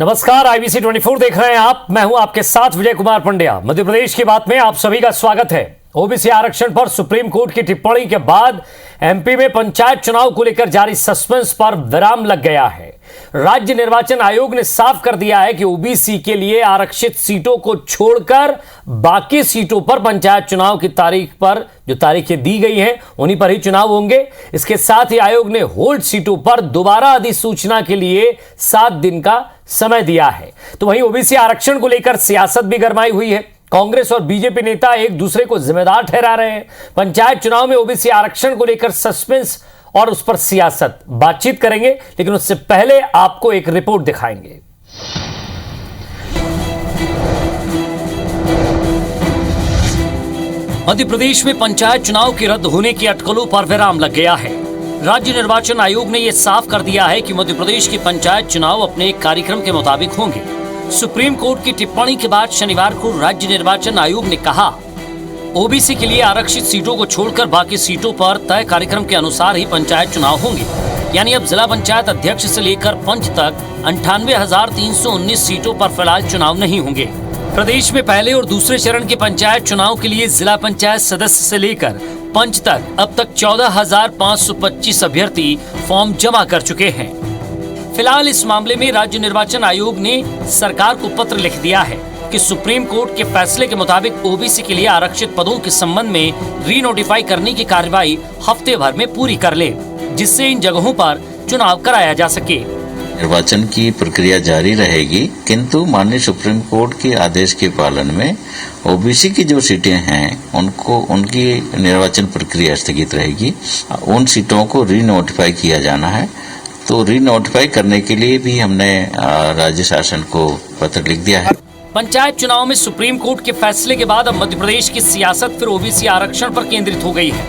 नमस्कार, IBC 24 देख रहे हैं आप। मैं हूं आपके साथ विजय कुमार पंड्या। मध्य प्रदेश की बात में आप सभी का स्वागत है। ओबीसी आरक्षण पर सुप्रीम कोर्ट की टिप्पणी के बाद एमपी में पंचायत चुनाव को लेकर जारी सस्पेंस पर विराम लग गया है। राज्य निर्वाचन आयोग ने साफ कर दिया है कि ओबीसी के लिए आरक्षित सीटों को छोड़कर बाकी सीटों पर पंचायत चुनाव की तारीख पर जो तारीखें दी गई हैं उन्हीं पर ही चुनाव होंगे। इसके साथ ही आयोग ने होल्ड सीटों पर दोबारा अधिसूचना के लिए 7 दिन का समय दिया है। तो वहीं ओबीसी आरक्षण को लेकर सियासत भी गरमाई हुई है। कांग्रेस और बीजेपी नेता एक दूसरे को जिम्मेदार ठहरा रहे हैं। पंचायत चुनाव में ओबीसी आरक्षण को लेकर सस्पेंस और उस पर सियासत बातचीत करेंगे, लेकिन उससे पहले आपको एक रिपोर्ट दिखाएंगे। मध्य प्रदेश में पंचायत चुनाव के रद्द होने की अटकलों पर विराम लग गया है। राज्य निर्वाचन आयोग ने यह साफ कर दिया है कि मध्य प्रदेश के पंचायत चुनाव अपने एक कार्यक्रम के मुताबिक होंगे। सुप्रीम कोर्ट की टिप्पणी के बाद शनिवार को राज्य निर्वाचन आयोग ने कहा, ओबीसी के लिए आरक्षित सीटों को छोड़कर बाकी सीटों पर तय कार्यक्रम के अनुसार ही पंचायत चुनाव होंगे। यानी अब जिला पंचायत अध्यक्ष से लेकर पंच तक 98,319 सीटों पर फिलहाल चुनाव नहीं होंगे। प्रदेश में पहले और दूसरे चरण के पंचायत चुनाव के लिए जिला पंचायत सदस्य से लेकर पंच तक अब तक 14,525 अभ्यर्थी फॉर्म जमा कर चुके हैं। फिलहाल इस मामले में राज्य निर्वाचन आयोग ने सरकार को पत्र लिख दिया है कि सुप्रीम कोर्ट के फैसले के मुताबिक ओबीसी के लिए आरक्षित पदों के संबंध में रीनोटिफाई करने की कार्रवाई हफ्ते भर में पूरी कर ले, जिससे इन जगहों पर चुनाव कराया जा सके। निर्वाचन की प्रक्रिया जारी रहेगी, किंतु माननीय सुप्रीम कोर्ट के आदेश के पालन में ओबीसी की जो सीटें हैं उनकी निर्वाचन प्रक्रिया स्थगित रहेगी। उन सीटों को रीनोटिफाई किया जाना है। तो रीनोटिफाई करने के लिए भी हमने राज्य शासन को पत्र लिख दिया है। पंचायत चुनाव में सुप्रीम कोर्ट के फैसले के बाद अब मध्य प्रदेश की सियासत फिर ओबीसी आरक्षण पर केंद्रित हो गई है।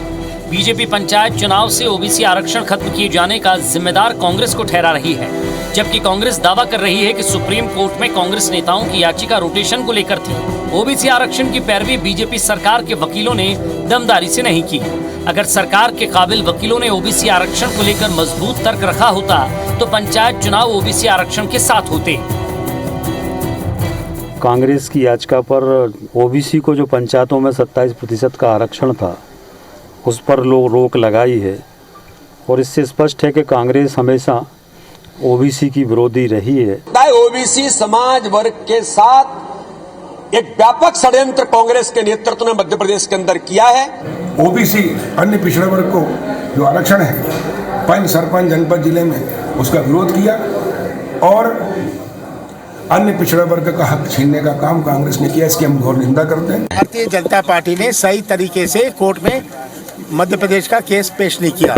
बीजेपी पंचायत चुनाव से ओबीसी आरक्षण खत्म किए जाने का जिम्मेदार कांग्रेस को ठहरा रही है, जबकि कांग्रेस दावा कर रही है कि सुप्रीम कोर्ट में कांग्रेस नेताओं की याचिका रोटेशन को लेकर थी। ओबीसी आरक्षण की पैरवी बीजेपी सरकार के वकीलों ने दमदारी से नहीं की। अगर सरकार के काबिल वकीलों ने ओबीसी आरक्षण को लेकर मजबूत तर्क रखा होता तो पंचायत चुनाव ओबीसी आरक्षण के साथ होते। कांग्रेस की याचिका पर ओबीसी को जो पंचायतों में 27% का आरक्षण था उस पर लोग रोक लगाई है, और इससे स्पष्ट है कि कांग्रेस हमेशा ओबीसी की विरोधी रही है। ओबीसी समाज वर्ग के साथ एक व्यापक षड्यंत्र कांग्रेस के नेतृत्व ने मध्य प्रदेश के अंदर किया है। ओबीसी अन्य पिछड़े वर्ग को जो आरक्षण है पंच सरपंच जनपद जिले में उसका विरोध किया और अन्य पिछड़े वर्ग का हक छीनने का काम कांग्रेस ने किया। इसकी हम घोर निंदा करते हैं। भारतीय जनता पार्टी ने सही तरीके से कोर्ट में मध्य प्रदेश का केस पेश नहीं किया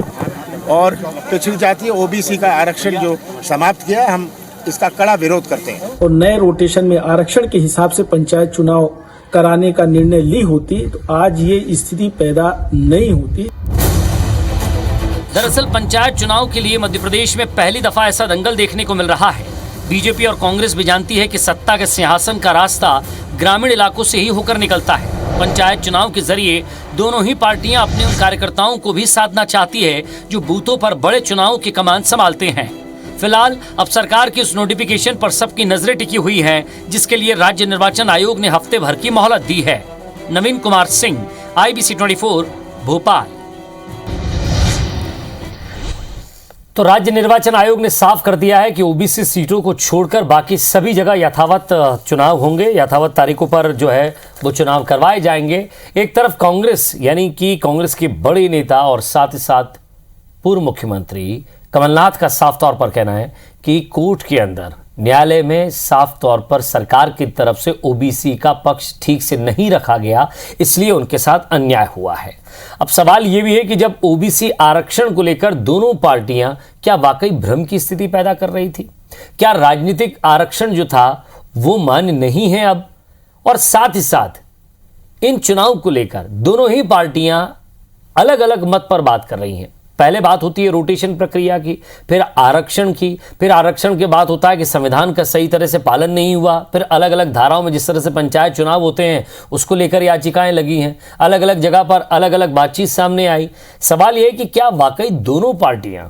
और पिछड़ी जाति ओबीसी का आरक्षण जो समाप्त किया, हम इसका कड़ा विरोध करते हैं। और नए रोटेशन में आरक्षण के हिसाब से पंचायत चुनाव कराने का निर्णय ली होती तो आज ये स्थिति पैदा नहीं होती। दरअसल पंचायत चुनाव के लिए मध्य प्रदेश में पहली दफा ऐसा दंगल देखने को मिल रहा है। बीजेपी और कांग्रेस भी जानती है कि सत्ता के सिंहासन का रास्ता ग्रामीण इलाकों से ही होकर निकलता है। पंचायत चुनाव के जरिए दोनों ही पार्टियां अपने उन कार्यकर्ताओं को भी साधना चाहती है जो बूथों पर बड़े चुनाव की कमान संभालते हैं। फिलहाल अब सरकार की उस नोटिफिकेशन पर सबकी नजरें टिकी हुई हैं, जिसके लिए राज्य निर्वाचन आयोग ने हफ्ते भर की मोहलत दी है। नवीन कुमार सिंह, IBC 24, भोपाल। तो राज्य निर्वाचन आयोग ने साफ कर दिया है कि ओबीसी सीटों को छोड़कर बाकी सभी जगह यथावत चुनाव होंगे, यथावत तारीखों पर जो है वो चुनाव करवाए जाएंगे। एक तरफ कांग्रेस यानी कि कांग्रेस के बड़े नेता और साथ ही साथ पूर्व मुख्यमंत्री कमलनाथ का साफ तौर पर कहना है कि कोर्ट के अंदर न्यायालय में साफ तौर पर सरकार की तरफ से ओबीसी का पक्ष ठीक से नहीं रखा गया, इसलिए उनके साथ अन्याय हुआ है। अब सवाल यह भी है कि जब ओबीसी आरक्षण को लेकर दोनों पार्टियां क्या वाकई भ्रम की स्थिति पैदा कर रही थी? क्या राजनीतिक आरक्षण जो था वो मान्य नहीं है अब? और साथ ही साथ इन चुनाव को लेकर दोनों ही पार्टियां अलग अलग मत पर बात कर रही हैं। पहले बात होती है रोटेशन प्रक्रिया की, फिर आरक्षण की, फिर आरक्षण के बाद होता है कि संविधान का सही तरह से पालन नहीं हुआ, फिर अलग अलग धाराओं में जिस तरह से पंचायत चुनाव होते हैं उसको लेकर याचिकाएं लगी हैं, अलग अलग जगह पर अलग अलग बातचीत सामने आई। सवाल यह है कि क्या वाकई दोनों पार्टियां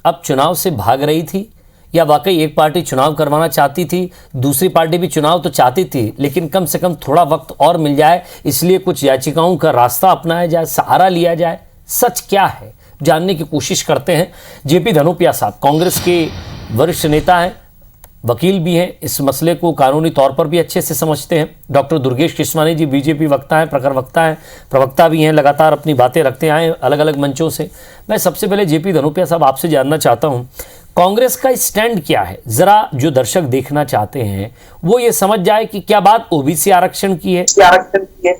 अब चुनाव से भाग रही थी या वाकई एक पार्टी चुनाव करवाना चाहती थी, दूसरी पार्टी भी चुनाव तो चाहती थी, लेकिन कम से कम थोड़ा वक्त और मिल जाए, इसलिए कुछ याचिकाओं का रास्ता अपनाया जाए, सहारा लिया जाए? सच क्या है जानने की कोशिश करते हैं। जेपी धनोपिया साहब कांग्रेस के वरिष्ठ नेता हैं, वकील भी हैं, इस मसले को कानूनी तौर पर भी अच्छे से समझते हैं। डॉक्टर दुर्गेश किशमानी जी बीजेपी वक्ता हैं, प्रखर वक्ता हैं, प्रवक्ता भी हैं, लगातार अपनी बातें रखते आए अलग अलग मंचों से। मैं सबसे पहले जेपी धनोपिया साहब आपसे जानना चाहता हूं, कांग्रेस का स्टैंड क्या है? जरा जो दर्शक देखना चाहते हैं वो ये समझ जाए कि क्या बात ओबीसी आरक्षण की है,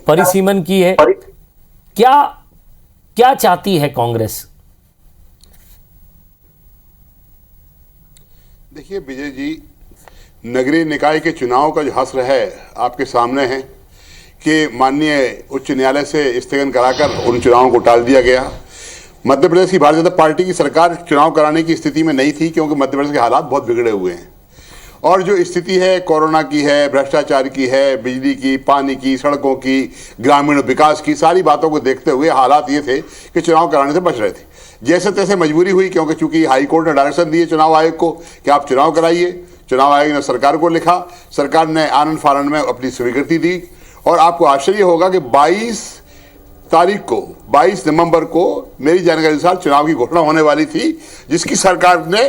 परिसीमन की है, क्या चाहती है कांग्रेस? देखिए विजय जी, नगरीय निकाय के चुनाव का जो हश्र है आपके सामने है कि माननीय उच्च न्यायालय से स्थगन कराकर उन चुनावों को टाल दिया गया। मध्य प्रदेश की भारतीय जनता पार्टी की सरकार चुनाव कराने की स्थिति में नहीं थी, क्योंकि मध्य प्रदेश के हालात बहुत बिगड़े हुए हैं और जो स्थिति है कोरोना की है, भ्रष्टाचार की है, बिजली की, पानी की, सड़कों की, ग्रामीण विकास की, सारी बातों को देखते हुए हालात ये थे कि चुनाव कराने से बच रहे थे। जैसे तैसे मजबूरी हुई, क्योंकि चूंकि हाई कोर्ट ने डायरेक्शन दिए चुनाव आयोग को कि आप चुनाव कराइए। चुनाव आयोग ने सरकार को लिखा, सरकार ने आनंद फानंद में अपनी स्वीकृति दी और आपको आश्चर्य होगा कि 22 नवंबर को मेरी जानकारी अनुसार चुनाव की घोषणा होने वाली थी, जिसकी सरकार ने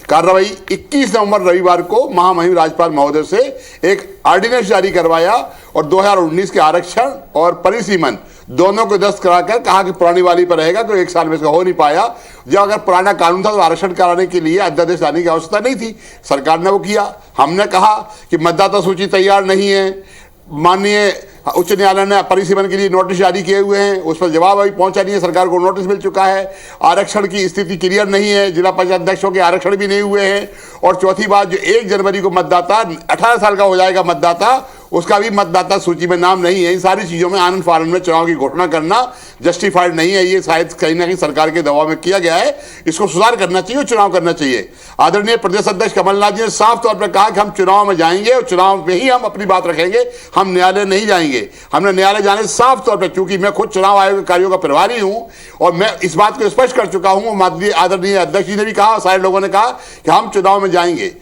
कार्रवाई 21 नवंबर रविवार को महामहिम राज्यपाल महोदय से एक ऑर्डिनेंस जारी करवाया और 2019 के आरक्षण और परिसीमन दोनों को दस्त कराकर कहा कि पुरानी वाली पर रहेगा, तो एक साल में इसका हो नहीं पाया। जब अगर पुराना कानून था तो आरक्षण कराने के लिए अध्यादेश लाने की आवश्यकता नहीं थी, सरकार ने वो किया। हमने कहा कि मतदाता सूची तैयार नहीं है, माननीय उच्च न्यायालय ने परिसीमन के लिए नोटिस जारी किए हुए हैं, उस पर जवाब अभी पहुंचा नहीं है, सरकार को नोटिस मिल चुका है। आरक्षण की स्थिति क्लियर नहीं है, जिला पंचायत अध्यक्षों के आरक्षण भी नहीं हुए हैं। और चौथी बात, जो 1 जनवरी को मतदाता 18 साल का हो जाएगा मतदाता, उसका भी मतदाता सूची में नाम नहीं है। इन सारी चीज़ों में आनंद फानंद में चुनाव की घोषणा करना जस्टिफाइड नहीं है। ये शायद कहीं ना कहीं सरकार के दबाव में किया गया है, इसको सुधार करना चाहिए और चुनाव करना चाहिए। आदरणीय प्रदेश अध्यक्ष कमलनाथ जी ने साफ तौर पर कहा कि हम चुनाव में जाएंगे और चुनाव में ही हम अपनी बात रखेंगे, हम न्यायालय नहीं जाएंगे। हमने न्यायालय जाने साफ तौर पर, क्योंकि मैं खुद चुनाव आयोग के कार्यों का प्रभारी हूं और मैं इस बात को स्पष्ट कर चुका हूं, आदरणीय अध्यक्ष जी ने भी कहा, सारे लोगों ने कहा कि हम चुनाव में जाएंगे।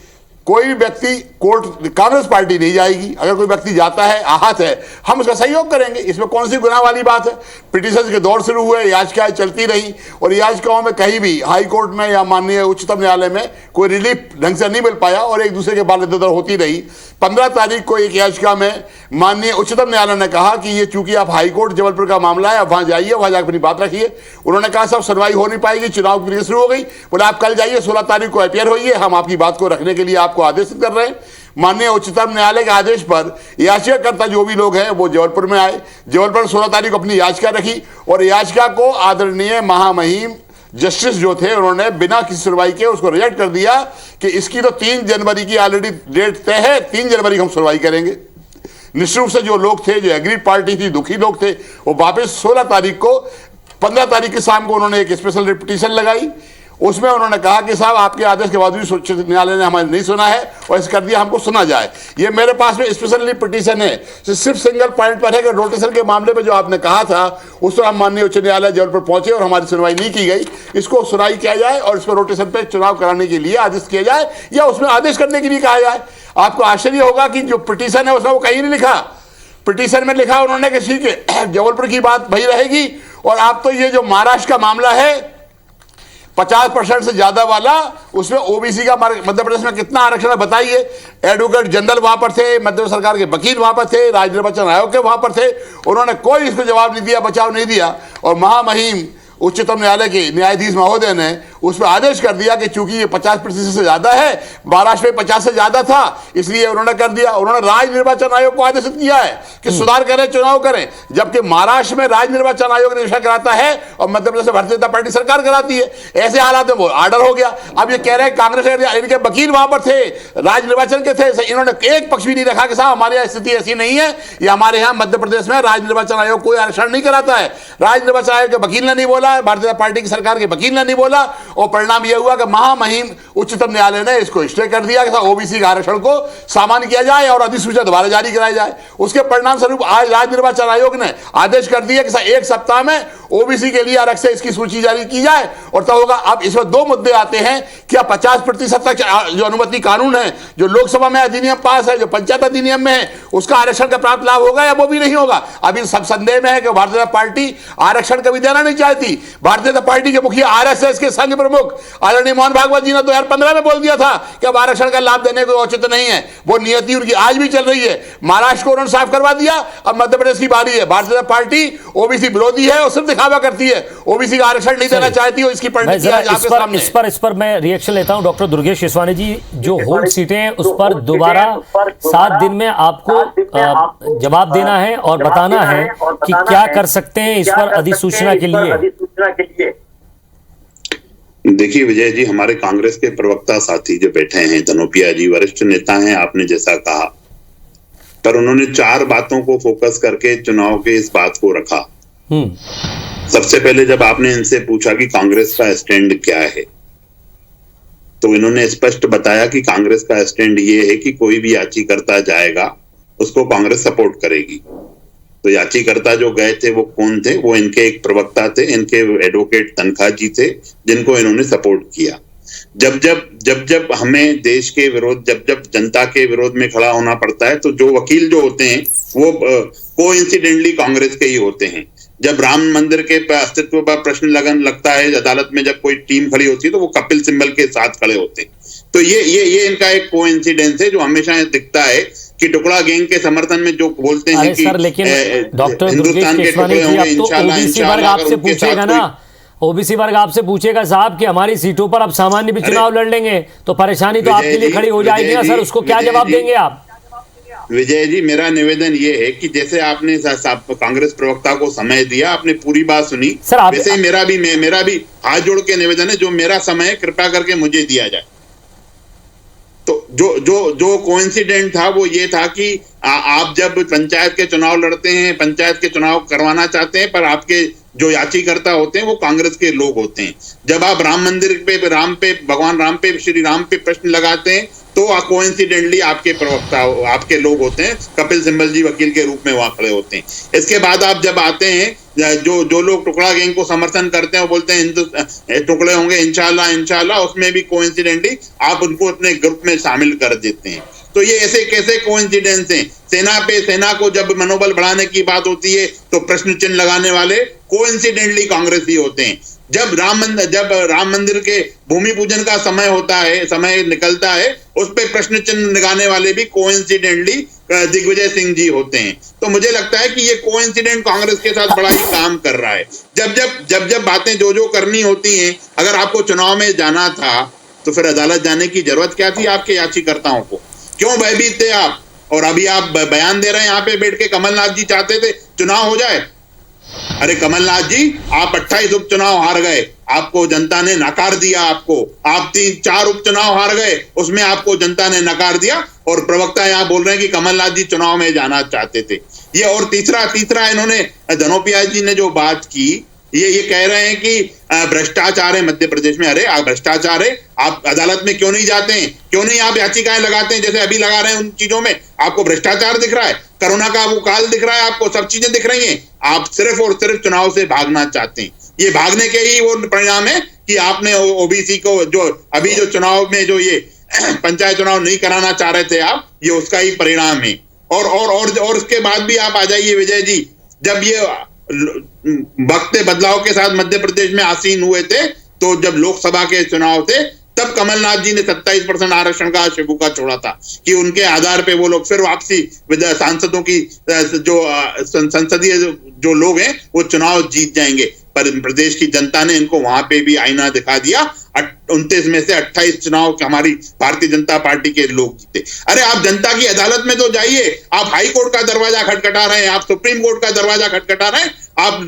कोई भी व्यक्ति कोर्ट, कांग्रेस पार्टी नहीं जाएगी। अगर कोई व्यक्ति जाता है, आहत है, हम उसका सहयोग करेंगे, इसमें कौन सी गुनाह वाली बात है। पिटीशन के दौर शुरू हुए, याचिकाएं चलती रही और याचिकाओं में कहीं भी हाई कोर्ट में या माननीय उच्चतम न्यायालय में कोई रिलीफ ढंग से नहीं मिल पाया और एक दूसरे के बाल इधर होती रही। 15 तारीख को एक याचिका में माननीय उच्चतम न्यायालय ने कहा कि ये चूंकि आप हाई कोर्ट जबलपुर का मामला है, आप वहां जाइए, वहां जाकर अपनी बात रखिए। उन्होंने कहा सब सुनवाई हो नहीं पाएगी, चुनाव की प्रक्रिया शुरू हो गई। बोले आप कल जाइए, 16 तारीख को अपीयर होइए, हम आपकी बात को रखने के लिए आपको आदेशित कर रहे हैं। माननीय उच्चतम न्यायालय के आदेश पर याचिकाकर्ता जो भी लोग हैं वो जबलपुर में आए। जबलपुर 16 तारीख को अपनी याचिका रखी और याचिका को आदरणीय महामहिम जस्टिस जो थे उन्होंने बिना किसी सुनवाई के उसको रिजेक्ट कर दिया कि इसकी तो 3 जनवरी की ऑलरेडी डेट तय है, 3 जनवरी को हम सुनवाई करेंगे। निश्चित रूप से जो लोग थे, जो एग्रीड पार्टी थी, दुखी लोग थे, वो वापस 16 तारीख को, 15 तारीख की शाम को उन्होंने एक स्पेशल पिटीशन लगाई। उसमें उन्होंने कहा कि साहब आपके आदेश के बाद भी उच्च न्यायालय ने हमारे नहीं सुना है और इस कर दिया, हमको सुना जाए। ये मेरे पास में स्पेशल पिटीशन है, सिर्फ सिंगल पॉइंट पर है कि रोटेशन के मामले में जो आपने कहा था उस पर हम माननीय उच्च न्यायालय जबलपुर पहुंचे और हमारी सुनवाई नहीं की गई। इसको सुनवाई किया जाए और इस पर रोटेशन पे चुनाव कराने के लिए आदेश किया जाए या उसमें आदेश करने के लिए कहा जाए। आपको आश्चर्य होगा कि जो पिटीशन है उसमें वो कहीं नहीं लिखा। पिटीशन में लिखा उन्होंने कि ठीक है जबलपुर की बात वही रहेगी और आप तो ये जो महाराष्ट्र का मामला है 50% से ज्यादा वाला, उसमें ओबीसी का मध्य प्रदेश में कितना आरक्षण है बताइए। एडवोकेट जनरल वहां पर थे, मध्य प्रदेश सरकार के वकील वहां पर थे, राज्य निर्वाचन आयोग के वहां पर थे, उन्होंने कोई इसको जवाब नहीं दिया, बचाव नहीं दिया। और महामहिम उच्चतम न्यायालय के न्यायाधीश महोदय ने उस पर आदेश कर दिया कि चूंकि ये 50% से ज्यादा है, महाराष्ट्र में 50 से ज्यादा था, इसलिए उन्होंने कर दिया। उन्होंने राज्य निर्वाचन आयोग को आदेशित किया है कि सुधार करें, चुनाव करें, जबकि महाराष्ट्र में राज्य निर्वाचन आयोग निरीक्षण कराता है और मध्य प्रदेश में भारतीय जनता पार्टी सरकार कराती है। ऐसे हालात में वो ऑर्डर हो गया। अब ये कह रहे हैं कांग्रेस इनके वकील वहां पर थे, राज्य निर्वाचन के थे, इन्होंने एक पक्ष भी नहीं रखा कि साहब हमारे यहाँ स्थिति ऐसी नहीं है, या हमारे यहाँ मध्य प्रदेश में राज्य निर्वाचन आयोग कोई आरक्षण नहीं कराता है। राज्य निर्वाचन आयोग के वकील ने नहीं बोला, भारतीय जनता पार्टी की सरकार के वकील ने नहीं बोला और परिणाम यह हुआ कि महामहिम उच्चतम न्यायालय ने इसको स्टे कर दिया कि ओबीसी के आरक्षण को सामान्य किया जाए और अधिसूचना दोबारा जारी कराई जाए। उसके परिणाम स्वरूप आज राज्य निर्वाचन आयोग ने आदेश कर दिया कि एक सप्ताह में ओबीसी के लिए अलग से इसकी सूची जारी की जाए और तब होगा। अब इसमें दो मुद्दे आते हैं, क्या 50% तक जो अनुमति कानून है, जो लोकसभा में अधिनियम पास है, जो पंचायत अधिनियम में है, उसका आरक्षण का प्राप्त लाभ होगा या वो भी नहीं होगा। अभी सब संदेह में है कि भारतीय जनता पार्टी आरक्षण कभी देना नहीं चाहती। भारतीय जनता पार्टी के मुखिया आरएसएस के संघ प्रमुख आदरणीय मोहन भागवत जी ने 2015 में बोल दिया था कि अब आरक्षण का लाभ देने को औचित्य नहीं है। वो नियति उनकी आज भी चल रही है। महाराष्ट्र को उन्होंने साफ करवा दिया, अब मध्य प्रदेश की बारी है। भारतीय जनता पार्टी ओबीसी विरोधी है और सिर्फ दिखावा करती है, ओबीसी का आरक्षण नहीं देना चाहती और इसकी परिणति आज आपके सामने है। इस पर मैं रिएक्शन लेता हूं। डॉक्टर दुर्गेश केसवानी जी, जो होल्ड सीटें हैं उस पर दोबारा 7 दिन में आपको जवाब देना है और बताना है कि क्या कर सकते हैं इस पर अधिसूचना के लिए। देखिए विजय जी, हमारे कांग्रेस के प्रवक्ता साथी जो बैठे हैं, धनोपिया जी वरिष्ठ नेता हैं, आपने जैसा कहा, पर उन्होंने 4 बातों को फोकस करके चुनाव के इस बात को रखा। सबसे पहले जब आपने इनसे पूछा कि कांग्रेस का स्टैंड क्या है, तो इन्होंने स्पष्ट बताया कि कांग्रेस का स्टैंड ये है कि कोई भी याचिकाकर्ता जाएगा उसको कांग्रेस सपोर्ट करेगी। तो याचिकाकर्ता जो गए थे वो कौन थे? वो इनके एक प्रवक्ता थे, इनके एडवोकेट तनखा जी थे, जिनको इन्होंने सपोर्ट किया। जब हमें देश के विरोध, जब जनता के विरोध में खड़ा होना पड़ता है, तो जो वकील जो होते हैं वो कोइंसिडेंटली कांग्रेस के ही होते हैं। जब राम मंदिर के अस्तित्व पर प्रश्न लगता है अदालत में, जब कोई टीम खड़ी होती है तो वो कपिल सिब्बल के साथ खड़े होते हैं। तो ये इनका एक कोइंसिडेंस है जो हमेशा दिखता है कि टुकड़ा गैंग के समर्थन में जो बोलते हैं कि हिंदुस्तान के टुकड़े होंगे इंशाल्लाह। आपसे पूछेगा ना, ओबीसी वर्ग आपसे पूछेगा साहब कि हमारी सीटों पर अब सामान्य भी चुनाव लड़ लेंगे तो परेशानी तो आपके लिए खड़ी हो जाएगी ना सर, उसको क्या जवाब देंगे आप? विजय जी, मेरा निवेदन ये है कि जैसे आपने कांग्रेस प्रवक्ता को समय दिया, आपने पूरी बात सुनी, वैसे ही मेरा भी हाथ जोड़ के निवेदन है, जो मेरा समय है कृपया करके मुझे दिया जाए। तो जो कोइंसिडेंट था वो ये था कि आप जब पंचायत के चुनाव लड़ते हैं, पंचायत के चुनाव करवाना चाहते हैं, पर आपके जो याचिकाकर्ता होते हैं वो कांग्रेस के लोग होते हैं। जब आप राम मंदिर पे भगवान राम पे, श्री राम पे प्रश्न लगाते हैं तो कोइंसिडेंटली आपके प्रवक्ता, आपके लोग होते हैं, कपिल सिब्बल जी वकील के रूप में वहां खड़े होते हैं। इसके बाद आप जब आते हैं, जो लोग टुकड़ा गैंग को समर्थन करते हैं वो बोलते हैं टुकड़े होंगे इंशाल्लाह, उसमें भी कोइंसिडेंटली आप उनको अपने ग्रुप में शामिल कर देते हैं। तो ये ऐसे कैसे कोइंसिडेंस हैं? सेना को जब मनोबल बढ़ाने की बात होती है तो प्रश्न चिन्ह लगाने वाले कोइंसिडेंटली कांग्रेस ही होते हैं। जब राम मंदिर के भूमि पूजन का समय निकलता है, उस पे प्रश्न चिन्ह लगाने वाले भी कोइंसिडेंटली दिग्विजय सिंह जी होते हैं। तो मुझे लगता है कि ये कोइंसिडेंट कांग्रेस के साथ बड़ा ही काम कर रहा है। जब बातें जो करनी होती हैं, अगर आपको चुनाव में जाना था तो फिर अदालत जाने की जरूरत क्या थी आपके याचिकाकर्ताओं को? क्यों भयभीत थे आप? और अभी आप बयान दे रहे हैं यहाँ पे बैठ के, कमलनाथ जी चाहते थे चुनाव हो जाए। अरे कमलनाथ जी, आप 28 उपचुनाव हार गए, आपको जनता ने नकार दिया। आप 3-4 उपचुनाव हार गए, उसमें आपको जनता ने नकार दिया, और प्रवक्ता यहाँ बोल रहे हैं कि कमलनाथ जी चुनाव में जाना चाहते थे। ये और तीसरा इन्होंने धनोपिया जी ने जो बात की, ये कह रहे हैं कि भ्रष्टाचार है मध्य प्रदेश में। अरे भ्रष्टाचार है, आप अदालत में क्यों नहीं जाते हैं? क्यों नहीं आप याचिकाएं लगाते हैं जैसे अभी लगा रहे हैं? उन चीजों में आपको भ्रष्टाचार दिख रहा है, कोरोना का वो काल दिख रहा है, आपको सब चीजें दिख रही हैं। आप सिर्फ और सिर्फ चुनाव से भागना चाहते हैं। ये भागने के ही वो परिणाम है कि आपने ओबीसी को जो अभी जो चुनाव में जो ये पंचायत चुनाव नहीं कराना चाह रहे थे आप, ये उसका ही परिणाम है। और उसके बाद भी आप आ जाइए विजय जी, जब ये वक्त बदलाव के साथ मध्य प्रदेश में आसीन हुए थे, तो जब लोकसभा के चुनाव थे, तब कमलनाथ जी ने 27% आरक्षण का शिबूका छोड़ा था कि उनके आधार पे वो लोग फिर वापसी सांसदों की जो संसदीय जो लोग हैं वो चुनाव जीत जाएंगे। पर प्रदेश की जनता ने इनको वहां पे भी आईना दिखा दिया। 29 में से 28 चुनाव हमारी भारतीय जनता पार्टी के लोग जीते। अरे आप जनता की अदालत में तो जाइए, आप हाई कोर्ट का दरवाजा खटखटा रहे हैं, आप सुप्रीम कोर्ट का दरवाजा खटखटा रहे हैं, आप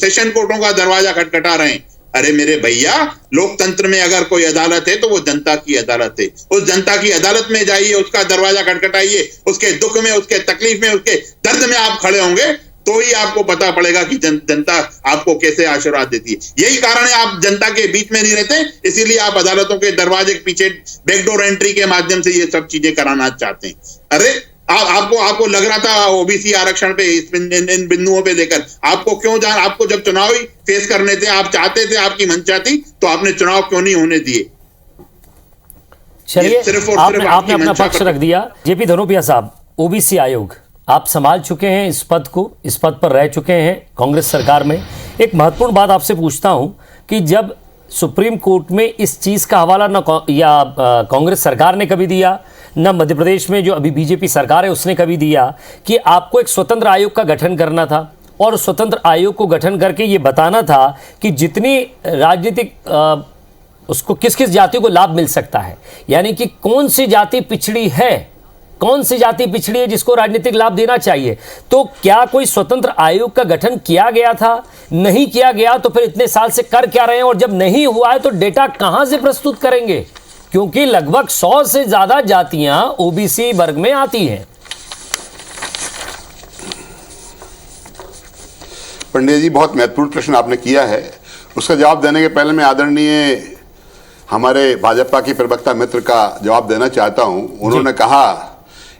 सेशन कोर्टों का दरवाजा खटखटा रहे हैं। अरे मेरे भैया, लोकतंत्र में अगर कोई अदालत है तो वो जनता की अदालत है। उस जनता की अदालत में जाइए, उसका दरवाजा खटखटाइए, उसके दुख में, उसके तकलीफ में, उसके दर्द में आप खड़े होंगे तो ही आपको पता पड़ेगा कि जनता आपको कैसे आशीर्वाद देती है। यही कारण है आप जनता के बीच में नहीं रहते, इसीलिए आप अदालतों के दरवाजे के पीछे बैकडोर एंट्री के माध्यम से ये सब चीजें कराना चाहते हैं। अरे आपको लग रहा था ओबीसी आरक्षण पे इन बिंदुओं पे लेकर आपको क्यों आपको जब चुनाव ही फेस करने थे, आप चाहते थे, आपकी मंशा थी, तो आपने चुनाव क्यों नहीं होने दिए? चलिए, आपने अपना पक्ष रख दिया। जेपी धनोपिया साहब, ओबीसी आयोग आप संभाल चुके हैं इस पद को, इस पद पर रह चुके हैं कांग्रेस सरकार में। एक महत्वपूर्ण बात आपसे पूछता हूं कि जब सुप्रीम कोर्ट में इस चीज़ का हवाला न कांग्रेस सरकार ने कभी दिया, न मध्य प्रदेश में जो अभी बीजेपी सरकार है उसने कभी दिया कि आपको एक स्वतंत्र आयोग का गठन करना था और स्वतंत्र आयोग को गठन करके ये बताना था कि जितनी राजनीतिक उसको किस किस जाति को लाभ मिल सकता है, यानी कि कौन सी जाति पिछड़ी है, कौन सी जाति पिछड़ी है जिसको राजनीतिक लाभ देना चाहिए। तो क्या कोई स्वतंत्र आयोग का गठन किया गया था? नहीं किया गया तो फिर इतने साल से कर क्या रहे हैं? और जब नहीं हुआ है तो डेटा कहां से प्रस्तुत करेंगे? क्योंकि लगभग 100 से ज्यादा जातियां ओबीसी वर्ग में आती हैं। पंडित जी, बहुत महत्वपूर्ण प्रश्न आपने किया है। उसका जवाब देने के पहले मैं आदरणीय हमारे भाजपा की प्रवक्ता मित्र का जवाब देना चाहता हूं। उन्होंने कहा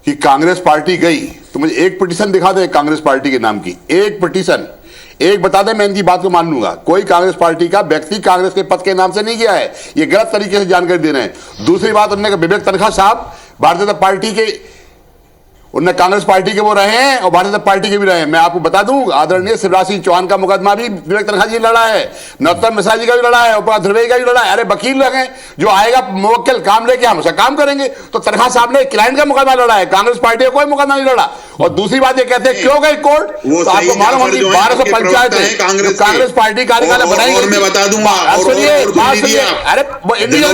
कि कांग्रेस पार्टी गई, तो मुझे एक पिटीशन दिखा दे कांग्रेस पार्टी के नाम की, एक पिटीशन, एक बता दे, मैं इनकी बात को मान लूंगा। कोई कांग्रेस पार्टी का व्यक्ति कांग्रेस के पद के नाम से नहीं गया है, ये गलत तरीके से जानकारी दे रहे हैं। दूसरी बात, उन्होंने कहा विवेक तनखा साहब भारतीय जनता पार्टी के, उनने कांग्रेस पार्टी के वो रहे हैं और भारतीय जनता पार्टी के भी रहे हैं। मैं आपको बता दूं, आदरणीय शिवराज सिंह चौहान का मुकदमा भी विवेक तनखा जी लड़ा है, नरोत्तम मिश्रा जी का भी लड़ा है, और ध्रुवे का भी लड़ा है। अरे वकील लगे, जो आएगा मुवक्किल काम लेके हम उसका काम करेंगे। तो तनखा साहब ने क्लाइंट का मुकदमा लड़ा है, कांग्रेस पार्टी का कोई मुकदमा नहीं लड़ा। और दूसरी बात ये कहते हैं क्यों गई कोर्ट, तो आपको मालूम होगी 1200 पंचायत कांग्रेस पार्टी कार्यकाल बनाई गई। मैं बता दूंगा, अरे जिला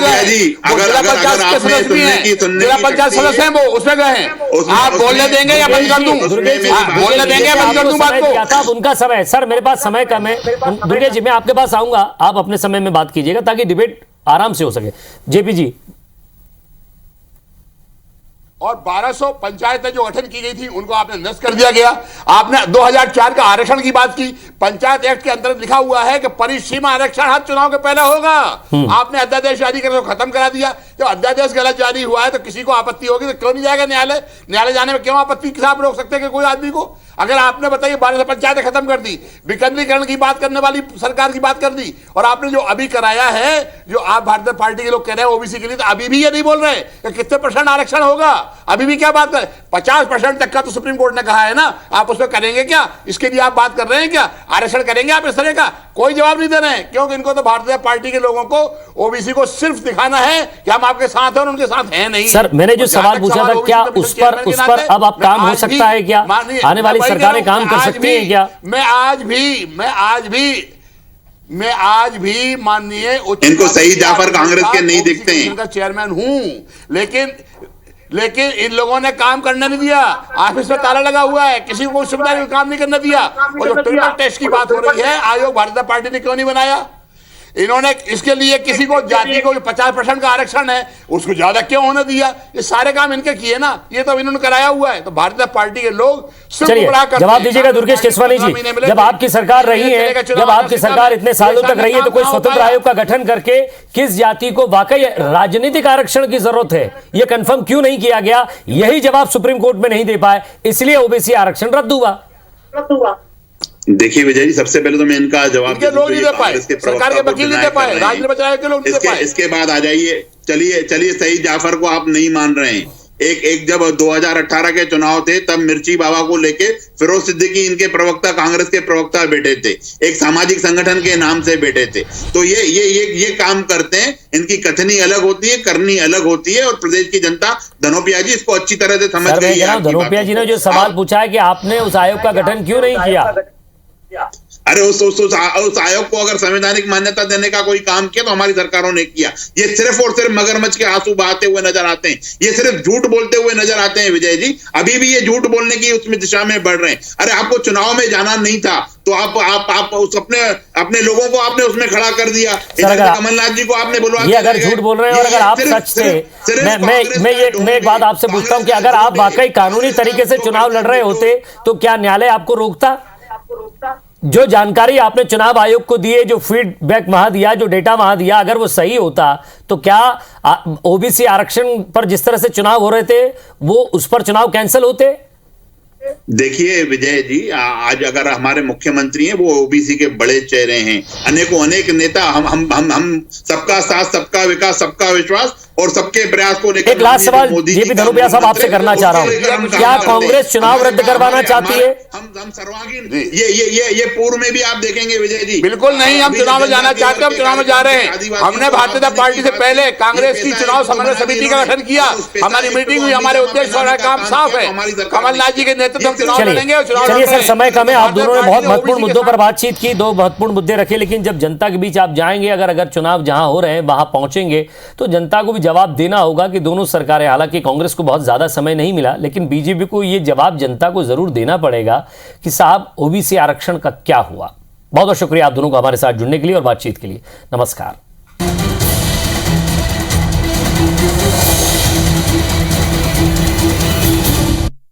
पंचायत सदस्य हैं, वो उसमें गए हैं। आप बोलने देंगे या बंद कर दूं? बोलने देंगे या बंद कर दूं बात को? आप उनका समय, सर मेरे पास समय कम है। दुर्गेश जी, मैं आपके पास आऊंगा, आप अपने समय में बात कीजिएगा ताकि डिबेट आराम से हो सके। जेपी जी, और 1200 पंचायतें जो गठन की गई थी उनको आपने नष्ट कर दिया गया। आपने 2004 का आरक्षण की बात की, पंचायत एक्ट के अंतर्गत लिखा हुआ है कि परिसीमा आरक्षण हर चुनाव के पहले होगा। आपने अध्यादेश जारी करके खत्म करा दिया। जब अध्यादेश गलत जारी हुआ है तो किसी को आपत्ति होगी तो क्यों नहीं जाएगा न्यायालय? न्यायालय जाने में क्यों आपत्ति के साथ रोक सकते हैं कोई आदमी को? अगर आपने बताइए 1200 पंचायतें खत्म कर दी, विकेंद्रीकरण की बात करने वाली सरकार की बात कर दी, और आपने जो अभी कराया है, जो आप भारतीय पार्टी के लोग कह रहे हैं ओबीसी के लिए, तो अभी भी ये नहीं बोल रहे कि कितने % आरक्षण होगा। अभी भी क्या बात कर, 50% तक का तो सुप्रीम कोर्ट ने कहा है ना, आप उसमें करेंगे क्या? इसके लिए आप बात कर रहे हैं क्या? आरक्षण करेंगे आप इस तरह का? कोई जवाब नहीं दे रहे हैं, क्योंकि इनको तो भारतीय पार्टी के लोगों को, ओबीसी को सिर्फ दिखाना है कि हम आपके साथ हैं और उनके साथ हैं नहीं। सर मैंने जो सवाल पूछा था, क्या उस पर अब आप काम हो सकता है क्या? आने वाली सरकारें काम कर सकती हैं क्या? मैं आज भी माननीय इनको सही जाफर कांग्रेस के नहीं दिखते हैं, इनका चेयरमैन हूं, लेकिन इन लोगों ने काम करने नहीं दिया। ऑफिस में ताला लगा हुआ है, किसी को सुविधा काम नहीं करने दिया। और जो ट्रिपल टेस्ट की बात हो रही है, आयोग भारतीय जनता पार्टी ने क्यों नहीं बनाया? इन्होंने इसके लिए किसी को जाति को 50% का आरक्षण है उसको ज्यादा क्यों होने दिया? ये सारे काम इनके किए ना, ये तो इन्होंने कराया हुआ है। तो भारतीय पार्टी के लोग चलिए जवाब दीजिएगा दुर्गेश केसवानी जी, जब आपकी सरकार रही है, जब आपकी सरकार इतने सालों तक रही है, तो कोई स्वतंत्र आयोग का गठन करके किस जाति को वाकई राजनीतिक आरक्षण की जरूरत है यह कंफर्म क्यों नहीं किया गया? यही जवाब सुप्रीम कोर्ट में नहीं दे पाए, इसलिए ओबीसी आरक्षण रद्द हुआ। देखिए विजय जी, सबसे पहले तो मैं इनका जवाब लोग नहीं दे पाए, सरकार के वकील नहीं दे पाए, राज्य बचाए के लोग नहीं दे पाए। इसके बाद आ जाइए, चलिए सईद जाफर को आप नहीं मान रहे हैं। एक जब 2018 के चुनाव थे तब मिर्ची बाबा को लेके फिरोज सिद्दीकी इनके प्रवक्ता, कांग्रेस के प्रवक्ता बैठे थे, एक सामाजिक संगठन के नाम से बैठे थे। तो ये काम करते हैं, इनकी कथनी अलग होती है, करनी अलग होती है, और प्रदेश की जनता धनोपिया जी इसको अच्छी तरह से समझ गई है। धनोपिया जी ने जो सवाल पूछा है कि आपने उस आयोग का गठन क्यों नहीं किया? अरे उस आयोग को अगर संवैधानिक मान्यता देने का कोई काम किया तो हमारी सरकारों ने किया। ये सिर्फ और सिर्फ मगरमच्छ के आंसू बहाते हुए नजर आते हैं, ये सिर्फ झूठ बोलते हुए नजर आते हैं विजय जी। अभी भी ये झूठ बोलने की उसमें दिशा में बढ़ रहे हैं। अरे आपको चुनाव में जाना नहीं था तो आप उस अपने लोगों को आपने उसमें खड़ा कर दिया। कमलनाथ जी को आपने बुलवा, ये अगर झूठ बोल रहे हैं और अगर आप सच से, मैं एक बात आपसे पूछता हूं कि अगर आप वाकई कानूनी तरीके से चुनाव लड़ रहे होते तो क्या न्यायालय आपको रोकता? जो जानकारी आपने चुनाव आयोग को दी है, जो फीडबैक वहां दिया, जो डेटा वहां दिया, अगर वो सही होता तो क्या ओबीसी आरक्षण पर जिस तरह से चुनाव हो रहे थे वो उस पर चुनाव कैंसिल होते? देखिए विजय जी, आज अगर हमारे मुख्यमंत्री हैं वो ओबीसी के बड़े चेहरे हैं, अनेक नेता, हम सबका साथ, सबका विकास, सबका विश्वास और सबके प्रयास को लेकर। एक लास्ट सवाल जेपी धनोपिया साहब आपसे करना चाह रहा हूं, क्या कांग्रेस चुनाव रद्द करवाना चाहती है? हम सर्वांगीण, ये पूर्व में भी आप देखेंगे विजय जी। बिल्कुल नहीं, हम चुनाव में जाना चाहते हैं, हम चुनाव में जा रहे हैं। हमने भारतीय जनता पार्टी से पहले कांग्रेस की चुनाव समन्वय समिति का गठन किया, हमारी मीटिंग हुई, हमारे उद्देश्य और काम साफ है। कमलनाथ जी के नेतृत्व में चुनाव लड़ेंगे। चलिए सर, समय कम है, आप दोनों ने बहुत महत्वपूर्ण मुद्दों पर बातचीत की, दो महत्वपूर्ण मुद्दे रखे, लेकिन जब जनता के बीच आप जाएंगे, अगर चुनाव जहां हो रहे हैं वहां पहुंचेंगे तो जनता को भी जवाब देना होगा कि दोनों सरकारें, हालांकि कांग्रेस को बहुत ज्यादा समय नहीं मिला, लेकिन बीजेपी को यह जवाब जनता को जरूर देना पड़ेगा कि साहब ओबीसी आरक्षण का क्या हुआ। बहुत बहुत शुक्रिया आप दोनों को हमारे साथ जुड़ने के लिए और बातचीत के लिए। नमस्कार।